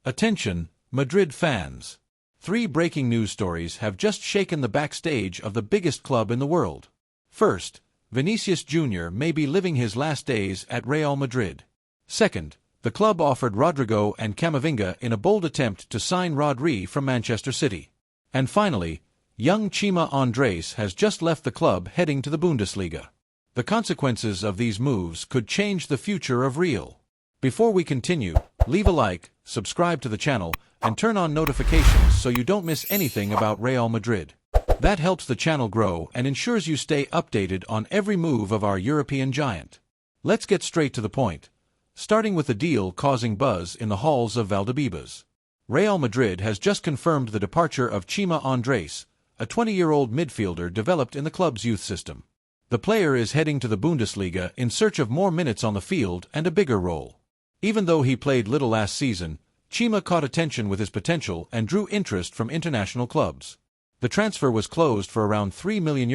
Attention, Madrid fans! 3 breaking news stories have just shaken the backstage of the biggest club in the world. First, Vinicius Jr. may be living his last days at Real Madrid. Second, the club offered Rodrigo and Camavinga in a bold attempt to sign Rodri from Manchester City. And finally, young Chima Andres has just left the club heading to the Bundesliga. The consequences of these moves could change the future of Real. Before we continue, leave a like, subscribe to the channel, and turn on notifications so you don't miss anything about Real Madrid. That helps the channel grow and ensures you stay updated on every move of our European giant. Let's get straight to the point, starting with the deal causing buzz in the halls of Valdebebas. Real Madrid has just confirmed the departure of Chima Andres, a 20-year-old midfielder developed in the club's youth system. The player is heading to the Bundesliga in search of more minutes on the field and a bigger role. Even though he played little last season, Chima caught attention with his potential and drew interest from international clubs. The transfer was closed for around €3 million,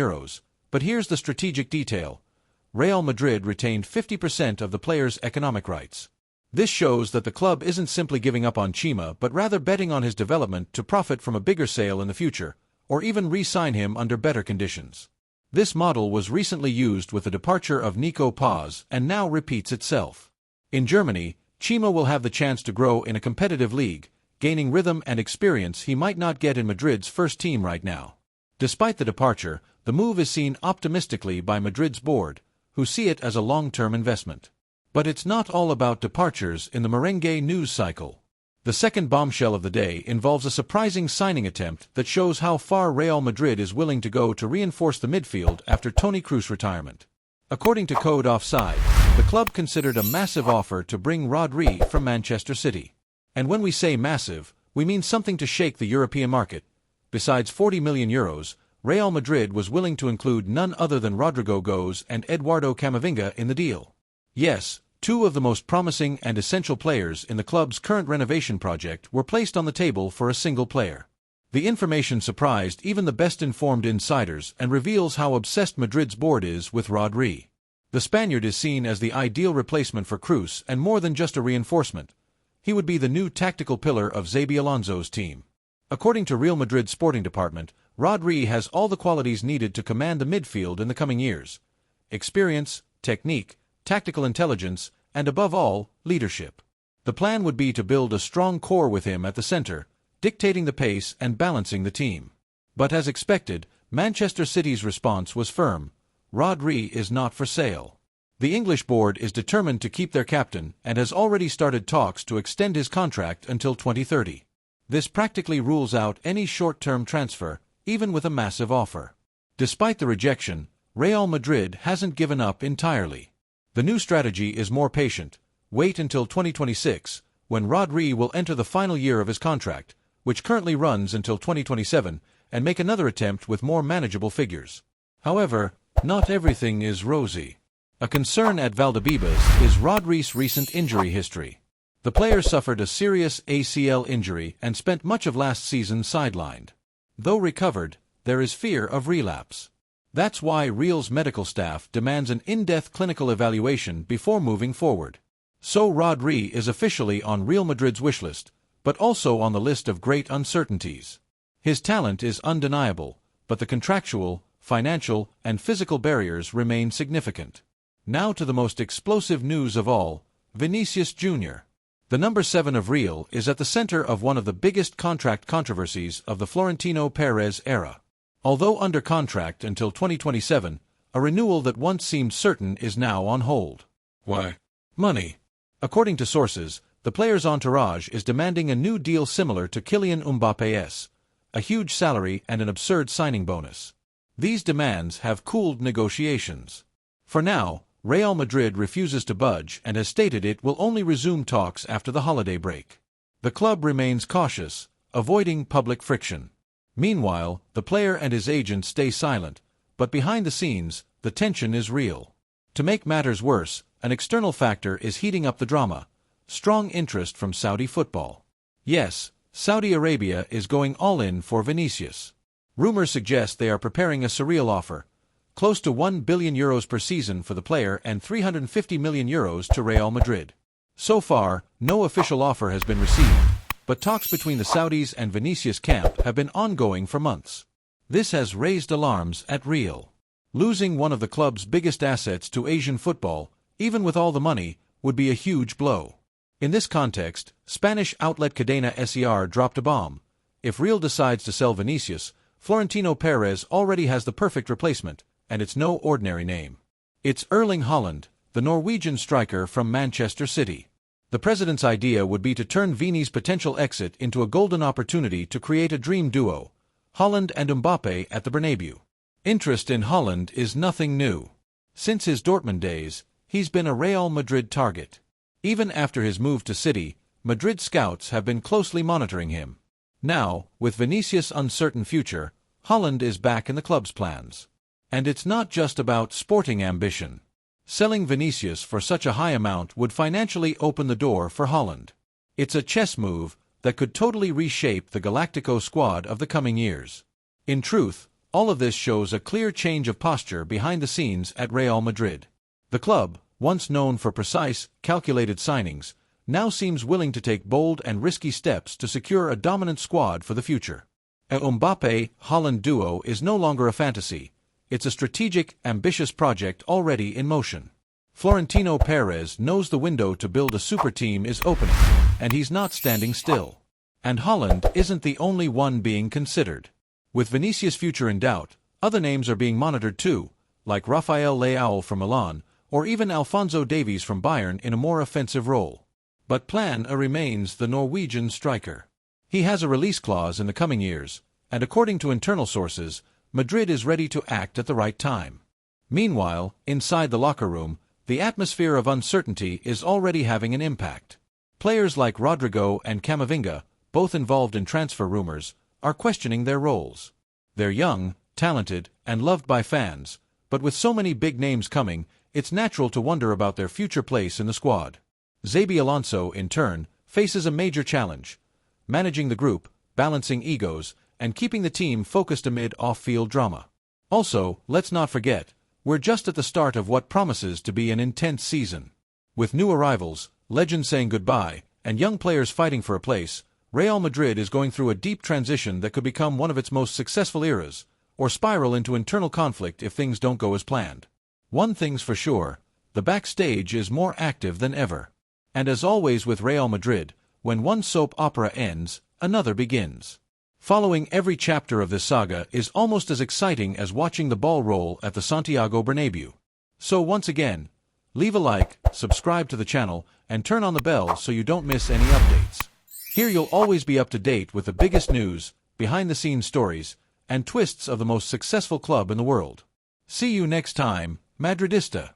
but here's the strategic detail. Real Madrid retained 50% of the player's economic rights. This shows that the club isn't simply giving up on Chima but rather betting on his development to profit from a bigger sale in the future, or even re-sign him under better conditions. This model was recently used with the departure of Nico Paz and now repeats itself. In Germany, Chima will have the chance to grow in a competitive league, gaining rhythm and experience he might not get in Madrid's first team right now. Despite the departure, the move is seen optimistically by Madrid's board, who see it as a long-term investment. But it's not all about departures in the merengue news cycle. The second bombshell of the day involves a surprising signing attempt that shows how far Real Madrid is willing to go to reinforce the midfield after Toni Kroos' retirement. According to Code Offside, the club considered a massive offer to bring Rodri from Manchester City. And when we say massive, we mean something to shake the European market. Besides €40 million, Real Madrid was willing to include none other than Rodrigo Goes and Eduardo Camavinga in the deal. Yes, 2 of the most promising and essential players in the club's current renovation project were placed on the table for a single player. The information surprised even the best-informed insiders and reveals how obsessed Madrid's board is with Rodri. The Spaniard is seen as the ideal replacement for Kroos and more than just a reinforcement. He would be the new tactical pillar of Xabi Alonso's team. According to Real Madrid's sporting department, Rodri has all the qualities needed to command the midfield in the coming years: experience, technique, tactical intelligence, and above all, leadership. The plan would be to build a strong core with him at the center, dictating the pace and balancing the team. But as expected, Manchester City's response was firm. Rodri is not for sale. The English board is determined to keep their captain and has already started talks to extend his contract until 2030. This practically rules out any short-term transfer, even with a massive offer. Despite the rejection, Real Madrid hasn't given up entirely. The new strategy is more patient. Wait until 2026, when Rodri will enter the final year of his contract, which currently runs until 2027, and make another attempt with more manageable figures. However, not everything is rosy. A concern at Valdebebas is Rodri's recent injury history. The player suffered a serious ACL injury and spent much of last season sidelined. Though recovered, there is fear of relapse. That's why Real's medical staff demands an in-depth clinical evaluation before moving forward. So Rodri is officially on Real Madrid's wishlist, but also on the list of great uncertainties. His talent is undeniable, but the contractual, financial, and physical barriers remain significant. Now to the most explosive news of all, Vinicius Jr. The number 7 of Real is at the center of one of the biggest contract controversies of the Florentino Perez era. Although under contract until 2027, a renewal that once seemed certain is now on hold. Why? Money. According to sources, the player's entourage is demanding a new deal similar to Kylian Mbappe's, a huge salary and an absurd signing bonus. These demands have cooled negotiations. For now, Real Madrid refuses to budge and has stated it will only resume talks after the holiday break. The club remains cautious, avoiding public friction. Meanwhile, the player and his agent stay silent, but behind the scenes, the tension is real. To make matters worse, an external factor is heating up the drama: strong interest from Saudi football. Yes, Saudi Arabia is going all in for Vinicius. Rumors suggest they are preparing a surreal offer, close to €1 billion per season for the player and €350 million to Real Madrid. So far, no official offer has been received, But talks between the Saudis and Vinicius camp have been ongoing for months. This has raised alarms at Real. Losing one of the club's biggest assets to Asian football, even with all the money, would be a huge blow. In this context, Spanish outlet Cadena SER dropped a bomb. If Real decides to sell Vinicius, Florentino Perez already has the perfect replacement, and it's no ordinary name. It's Erling Haaland, the Norwegian striker from Manchester City. The president's idea would be to turn Vini's potential exit into a golden opportunity to create a dream duo, Haaland and Mbappe at the Bernabeu. Interest in Haaland is nothing new. Since his Dortmund days, he's been a Real Madrid target. Even after his move to City, Madrid scouts have been closely monitoring him. Now, with Vinicius' uncertain future, Haaland is back in the club's plans. And it's not just about sporting ambition. Selling Vinicius for such a high amount would financially open the door for Haaland. It's a chess move that could totally reshape the Galactico squad of the coming years. In truth, all of this shows a clear change of posture behind the scenes at Real Madrid. The club, once known for precise, calculated signings, now seems willing to take bold and risky steps to secure a dominant squad for the future. A Mbappe-Haaland duo is no longer a fantasy. It's a strategic, ambitious project already in motion. Florentino Perez knows the window to build a super team is opening, and he's not standing still. And Haaland isn't the only one being considered. With Vinicius' future in doubt, other names are being monitored too, like Rafael Leao from Milan, or even Alphonso Davies from Bayern in a more offensive role. But Plan A remains the Norwegian striker. He has a release clause in the coming years, and according to internal sources, Madrid is ready to act at the right time. Meanwhile, inside the locker room, the atmosphere of uncertainty is already having an impact. Players like Rodrigo and Camavinga, both involved in transfer rumors, are questioning their roles. They're young, talented, and loved by fans, but with so many big names coming, it's natural to wonder about their future place in the squad. Xabi Alonso, in turn, faces a major challenge: managing the group, balancing egos, and keeping the team focused amid off-field drama. Also, let's not forget, we're just at the start of what promises to be an intense season. With new arrivals, legends saying goodbye, and young players fighting for a place, Real Madrid is going through a deep transition that could become one of its most successful eras, or spiral into internal conflict if things don't go as planned. One thing's for sure, the backstage is more active than ever. And as always with Real Madrid, when one soap opera ends, another begins. Following every chapter of this saga is almost as exciting as watching the ball roll at the Santiago Bernabeu. So once again, leave a like, subscribe to the channel, and turn on the bell so you don't miss any updates. Here you'll always be up to date with the biggest news, behind-the-scenes stories, and twists of the most successful club in the world. See you next time, Madridista.